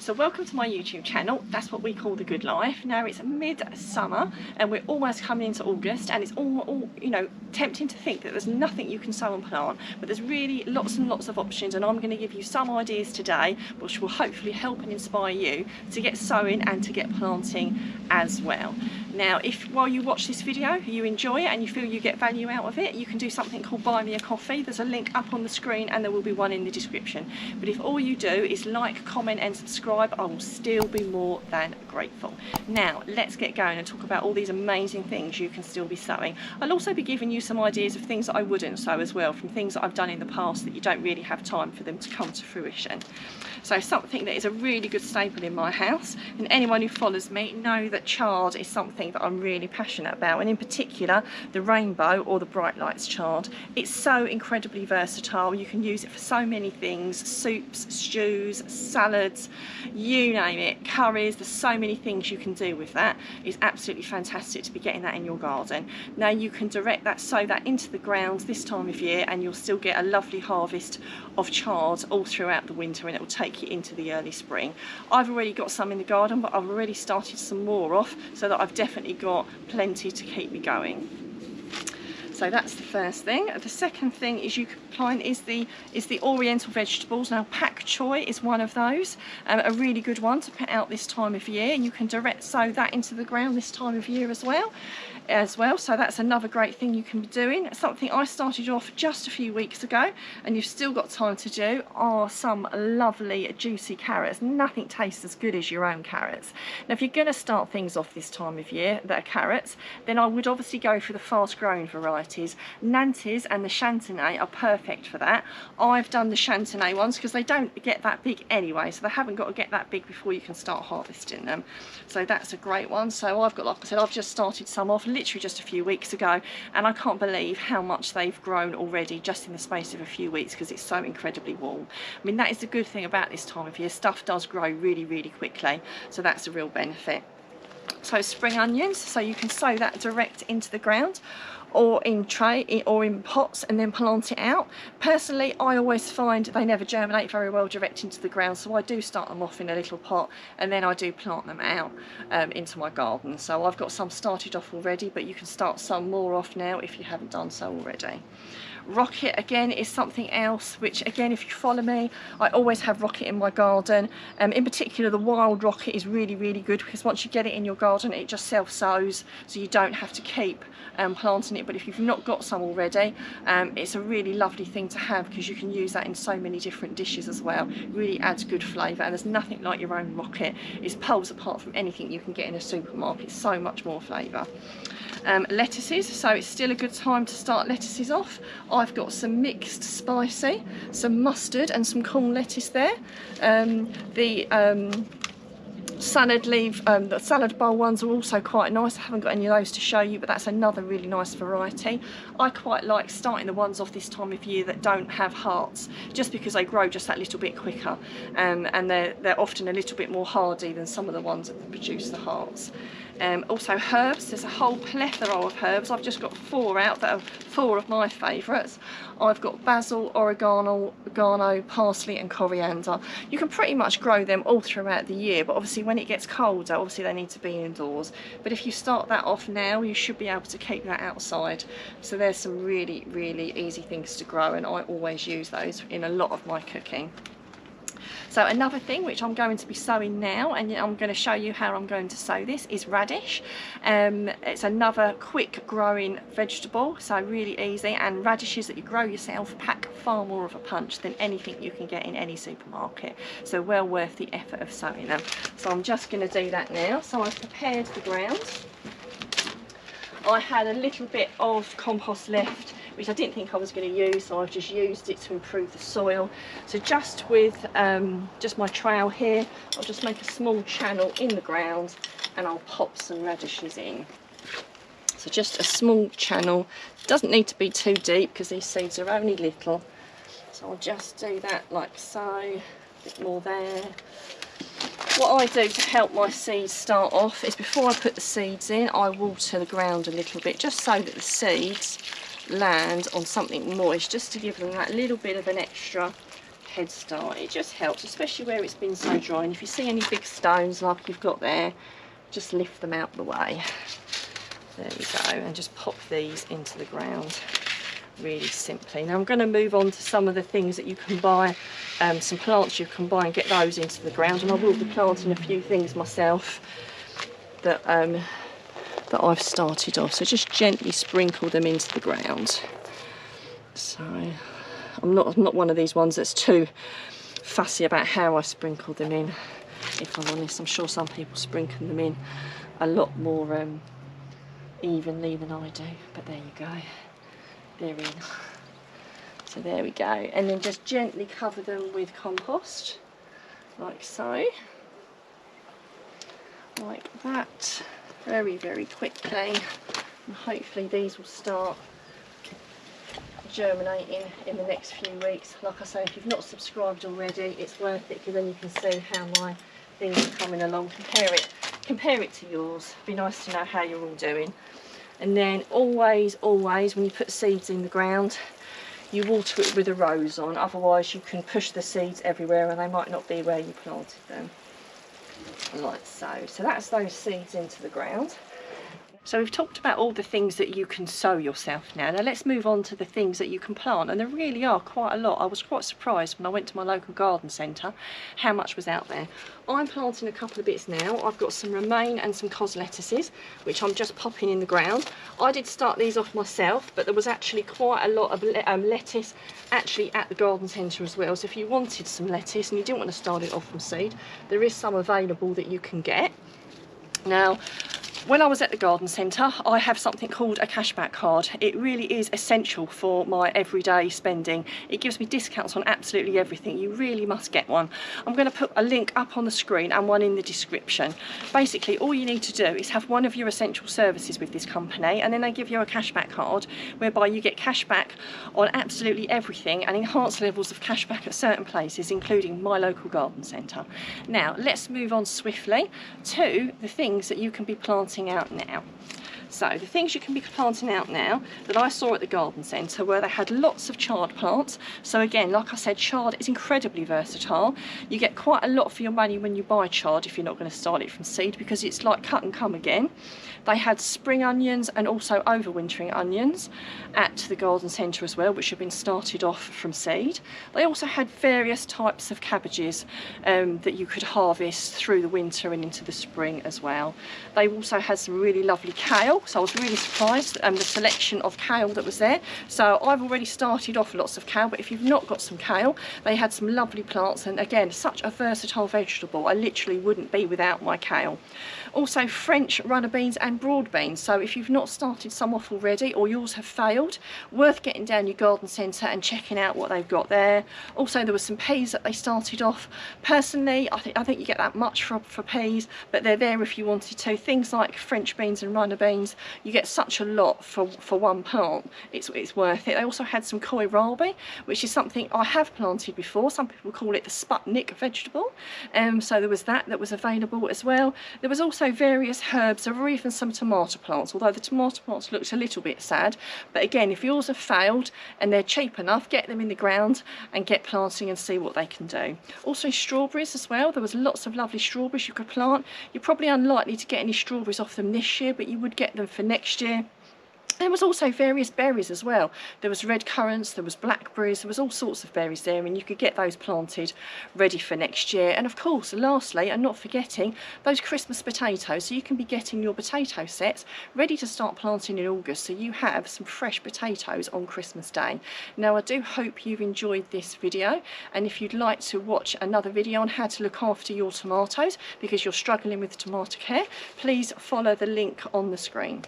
So welcome to my YouTube channel. That's what we call the good life. Now it's mid-summer and we're almost coming into August, and it's all you know, tempting to think that there's nothing you can sow and plant, but there's really lots and lots of options, and I'm going to give you some ideas today which will hopefully help and inspire you to get sowing and to get planting as well. Now, if while you watch this video you enjoy it and you feel you get value out of it, you can do something called buy me a coffee. There's a link up on the screen and there will be one in the description. But if all you do is like, comment and subscribe, I will still be more than grateful. Now let's get going and talk about all these amazing things you can still be sowing. I'll also be giving you some ideas of things that I wouldn't sow as well, from things that I've done in the past that you don't really have time for them to come to fruition. So something that is a really good staple in my house, and anyone who follows me know that chard is something that I'm really passionate about, and in particular the rainbow or the bright lights chard. It's so incredibly versatile. You can use it for so many things: soups, stews, salads, you name it, curries. There's so many things you can do with that. It's absolutely fantastic to be getting that in your garden. Now you can direct that, sow that into the ground this time of year, and you'll still get a lovely harvest of chard all throughout the winter, and it will take you into the early spring. I've already got some in the garden, but I've already started some more off, so that I've definitely got plenty to keep me going. So that's the first thing. The second thing is you can plant is the Oriental vegetables. Now Pak Choi is one of those, a really good one to put out this time of year, and you can direct sow that into the ground this time of year as well. So that's another great thing you can be doing. Something I started off just a few weeks ago and you've still got time to do are some lovely juicy carrots. Nothing tastes as good as your own carrots. Now if you're going to start things off this time of year that are carrots, then I would obviously go for the fast growing varieties. Nantes and the Chantenay are perfect for that. I've done the Chantenay ones because they don't get that big anyway, so they haven't got to get that big before you can start harvesting them. So that's a great one. So I've got, like I said, I've just started some off literally just a few weeks ago, and I can't believe how much they've grown already just in the space of a few weeks because it's so incredibly warm. I mean, that is the good thing about this time of year. Stuff does grow really, really quickly, so that's a real benefit. So spring onions, so you can sow that direct into the ground or in tray or in pots and then plant it out. Personally, I always find they never germinate very well direct into the ground, so I do start them off in a little pot and then I do plant them out into my garden. So I've got some started off already, but you can start some more off now if you haven't done so already. Rocket again is something else which, again, if you follow me, I always have rocket in my garden. In particular the wild rocket is really, really good because once you get it in your garden it just self-sows, so you don't have to keep planting it. But if you've not got some already, it's a really lovely thing to have because you can use that in so many different dishes as well. It really adds good flavour, and there's nothing like your own rocket. It's poles apart from anything you can get in a supermarket. So much more flavour. Lettuces, so it's still a good time to start lettuces off. I've got some mixed spicy, some mustard and some corn lettuce there. The salad bowl ones are also quite nice. I haven't got any of those to show you, but that's another really nice variety. I quite like starting the ones off this time of year that don't have hearts, just because they grow just that little bit quicker, and they're often a little bit more hardy than some of the ones that produce the hearts. Also herbs, there's a whole plethora of herbs. I've just got 4 out that are 4 of my favourites. I've got basil, oregano, parsley and coriander. You can pretty much grow them all throughout the year, but obviously when it gets colder, obviously they need to be indoors. But if you start that off now, you should be able to keep that outside. So there's some really, really easy things to grow, and I always use those in a lot of my cooking. So another thing which I'm going to be sowing now, and I'm going to show you how I'm going to sow this, is radish. It's another quick growing vegetable, so really easy, and radishes that you grow yourself pack far more of a punch than anything you can get in any supermarket, so well worth the effort of sowing them. So I'm just going to do that now. So I've prepared the ground. I had a little bit of compost left which I didn't think I was going to use, so I've just used it to improve the soil. So just with just my trowel here, I'll just make a small channel in the ground and I'll pop some radishes in. So just a small channel, doesn't need to be too deep because these seeds are only little. So I'll just do that like so, a bit more there. What I do to help my seeds start off is before I put the seeds in, I water the ground a little bit, just so that the seeds land on something moist, just to give them that little bit of an extra head start. It just helps, especially where it's been so dry. And if you see any big stones like you've got there, just lift them out the way. There we go, and just pop these into the ground really simply. Now I'm going to move on to some of the things that you can buy, some plants you can buy and get those into the ground, and I will be planting a few things myself that that I've started off. So just gently sprinkle them into the ground. So I'm not one of these ones that's too fussy about how I sprinkle them in, if I'm honest. I'm sure some people sprinkle them in a lot more evenly than I do, but there you go, they're in. So there we go, and then just gently cover them with compost, like so, like that, very, very quickly, and hopefully these will start germinating in the next few weeks. Like I say, if you've not subscribed already, it's worth it, because then you can see how my things are coming along. Compare it to yours. Be nice to know how you're all doing. And then always when you put seeds in the ground, you water it with a rose on, otherwise you can push the seeds everywhere and they might not be where you planted them, like so. So that's those seeds into the ground. So we've talked about all the things that you can sow yourself now. Now let's move on to the things that you can plant, and there really are quite a lot. I was quite surprised when I went to my local garden centre how much was out there. I'm planting a couple of bits now. I've got some romaine and some cos lettuces, which I'm just popping in the ground. I did start these off myself, but there was actually quite a lot of lettuce actually at the garden centre as well. So if you wanted some lettuce and you didn't want to start it off from seed, there is some available that you can get. Now, when I was at the garden centre, I have something called a cashback card. It really is essential for my everyday spending. It gives me discounts on absolutely everything. You really must get one. I'm going to put a link up on the screen and one in the description. Basically, all you need to do is have one of your essential services with this company, and then they give you a cashback card whereby you get cashback on absolutely everything and enhanced levels of cashback at certain places, including my local garden centre. Now, let's move on swiftly to the things that you can be planting out now. So the things you can be planting out now that I saw at the garden centre where they had lots of chard plants. So again, like I said, chard is incredibly versatile. You get quite a lot for your money when you buy chard if you're not going to start it from seed, because it's like cut and come again. They had spring onions and also overwintering onions at the garden centre as well, which have been started off from seed. They also had various types of cabbages that you could harvest through the winter and into the spring as well. They also had some really lovely kale, so I was really surprised the selection of kale that was there. So I've already started off lots of kale, but if you've not got some kale, they had some lovely plants, and again, such a versatile vegetable. I literally wouldn't be without my kale. Also French runner beans and broad beans. So if you've not started some off already, or yours have failed, worth getting down your garden centre and checking out what they've got there. Also there were some peas that they started off. Personally, I think you get that much for peas, but they're there if you wanted to. Things like French beans and runner beans, you get such a lot for one plant. It's worth it. They also had some kohlrabi, which is something I have planted before. Some people call it the Sputnik vegetable. So there was that was available as well. There was also various herbs. There were even some tomato plants, although the tomato plants looked a little bit sad. But again, if yours have failed and they're cheap enough, get them in the ground and get planting and see what they can do. Also strawberries as well. There was lots of lovely strawberries you could plant. You're probably unlikely to get any strawberries off them this year, but you would get them for next year. There was also various berries as well. There was red currants, there was blackberries, there was all sorts of berries there, and you could get those planted ready for next year. And of course, lastly, and not forgetting, those Christmas potatoes. So you can be getting your potato sets ready to start planting in August, so you have some fresh potatoes on Christmas Day. Now, I do hope you've enjoyed this video, and if you'd like to watch another video on how to look after your tomatoes because you're struggling with tomato care, please follow the link on the screen.